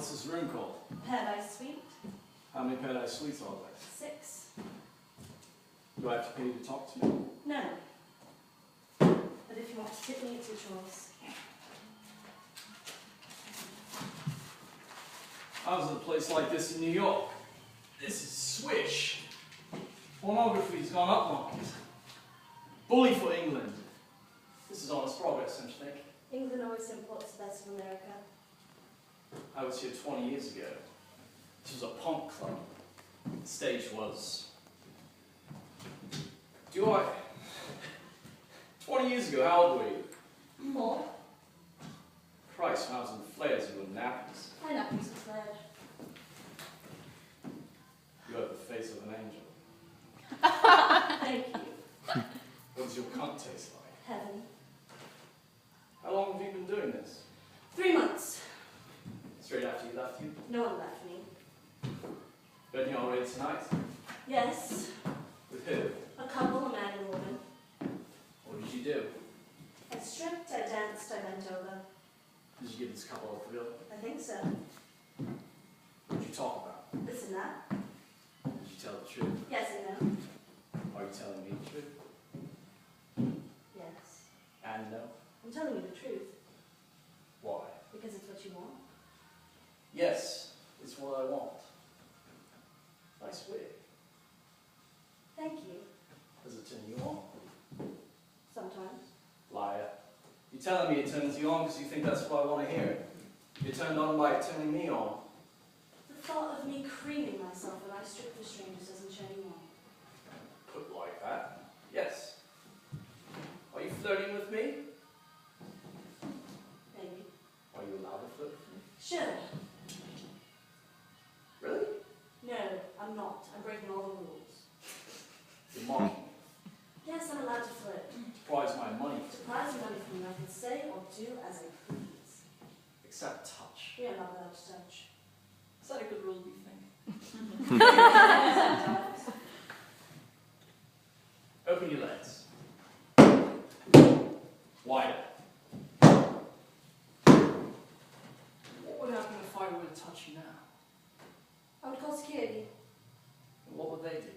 What's this room called? Paradise Suite. How many paradise suites are there? 6. Do I have to pay you to talk to you? No. But if you want to tip me, it's your choice. I was at a place like this in New York. This is swish. Pornography's gone up market. Bully for England. This is honest progress, don't you think? England always imports the best of America. I was here 20 years ago. This was a punk club. The stage was... 20 years ago, how old were you? 4. Christ, when I was in flares, you were in nappies. I know who's flared. You have the face of an angel. Thank you. What does your cunt taste like? Heaven. How long have you been doing this? 3 months. Straight after you left you? No one left me. Betting you're already tonight? Yes. With who? A couple, a man and a woman. What did you do? I stripped, I danced, I bent over. Did you give this couple a thrill? I think so. What did you talk about? This and that. Did you tell the truth? Yes and no. Are you telling me the truth? Yes. And no? I'm telling you the truth. Why? Because it's what you want. Yes, it's what I want. Nice wig. Thank you. Does it turn you on? Sometimes. Liar. You're telling me it turns you on because you think that's what I want to hear. You're turned on by it turning me on. The thought of me creaming myself when I strip for strangers doesn't turn you on. Put like that? Yes. Are you flirting with me? Maybe. Are you allowed to flirt with me? Sure. Really? No, I'm not. I'm breaking all the rules. You're mocking me. Yes, I'm allowed to flirt. To prize my money. To prize money from you, I can say or do as I please. Except touch. We are not allowed to touch. Is that a good rule, do you think? Sometimes. Open your legs. Wider. What would happen if I were to touch you now? I would call security. And what would they do?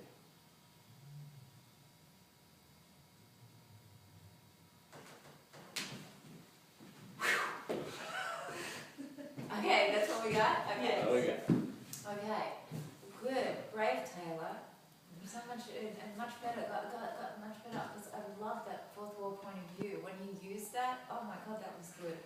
Okay, that's what we got? Okay. Yes. Okay. Okay. Good. Brave, Taylor. So much, and much better, got much better, because I love that fourth wall point of view. When you use that, oh my god, that was good.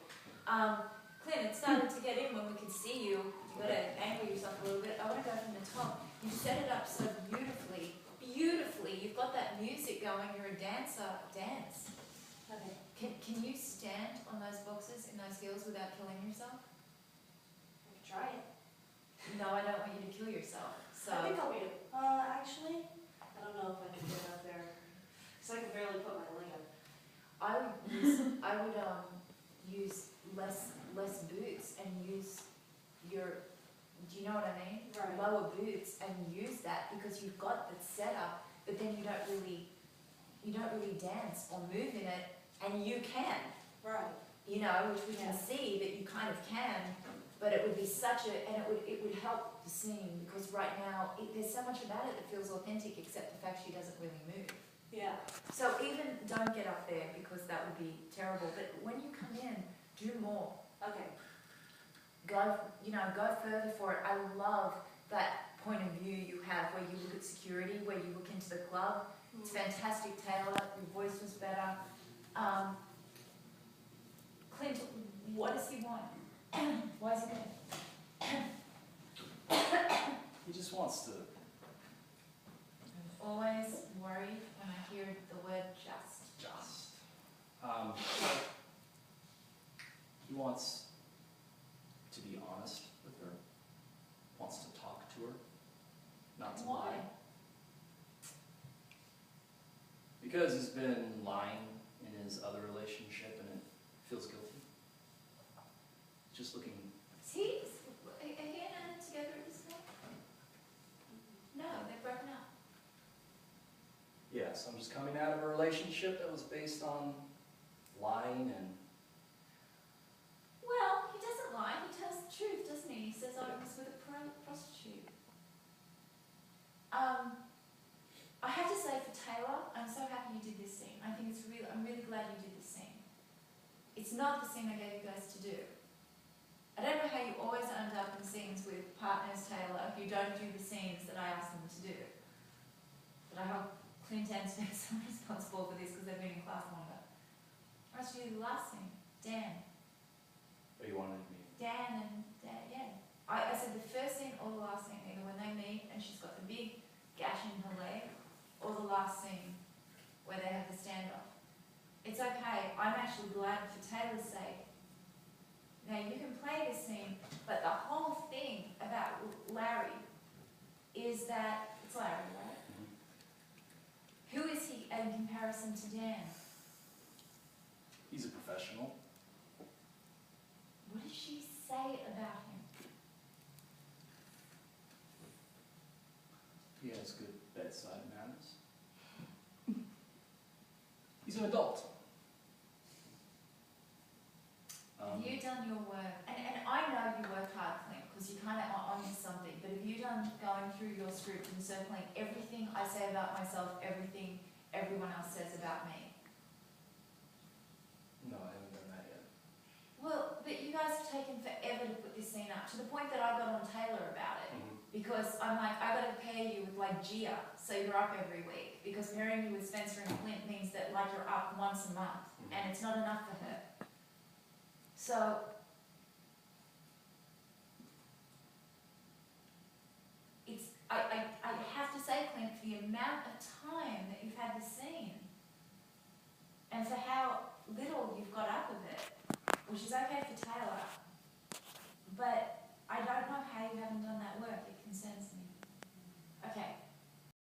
Clint, it started to get in when we could see you. You got to angle yourself a little bit. I want to go from the top. You set it up so beautifully. Beautifully. You've got that music going. You're a dancer. Dance. Okay. Can you stand on those boxes in those heels without killing yourself? I could try it. No, I don't want you to kill yourself. So. I think I'll be. Actually, I don't know if I can get up there. Because I can barely put my leg up. I would use less boots and use your, do you know what I mean? Right. Lower boots and use that because you've got the setup, but then you don't really dance or move in it, and you can, Right. you know, which we can Yeah. see that you kind of can, but it would be and it would help the scene because right now there's so much about it that feels authentic except the fact she doesn't really move. Yeah. So even don't get up there because that would be terrible. But when you come in, do more. Okay. Go further for it. I love that point of view you have where you look at security, where you look into the club. It's fantastic, Taylor. Your voice was better. Clint, what does he want? Why is he there? He just wants to... I'm always worried when I hear the word just. He wants to be honest with her. Wants to talk to her. Not to Why? lie. Because he's been lying in his other relationship and it feels guilty. Just looking... Is he and Anna together at this point? No, they're broken up. Yes, I'm just coming out of a relationship that was based on lying and... Well, he doesn't lie. He tells the truth, doesn't he? He says, It's not the scene I gave you guys to do. I don't know how you always end up in scenes with partners, Taylor, who don't do the scenes that I ask them to do. But I hope Clint and Spence are responsible for this because they've been in class longer. I asked you the last scene, Dan. But you wanted me. Dan and Dan, yeah. I said the first scene or the last scene, either when they meet and she's got the big gash in her leg, or the last scene where they have the standoff. It's okay, I'm actually glad for Taylor's sake. Now you can play this scene, but the whole thing about Larry is that, it's Larry, right? Who is he in comparison to Dan? He's a professional. What does she say about him? He has good bedside manners. He's an adult. Have you done your work? And I know you work hard, Clint, because you kind of are onto something, but have you done going through your script and circling everything I say about myself, everything everyone else says about me? No, I haven't done that yet. Well, but you guys have taken forever to put this scene up, to the point that I got on Taylor about it. Because I'm like, I gotta pair you with like Gia, so you're up every week. Because pairing you with Spencer and Clint means that like you're up once a month, and it's not enough for her. So, I have to say, Clint, for the amount of time that you've had this scene, and for how little you've got up with it, which is okay for Taylor, but I don't know how you haven't done that work. It concerns me.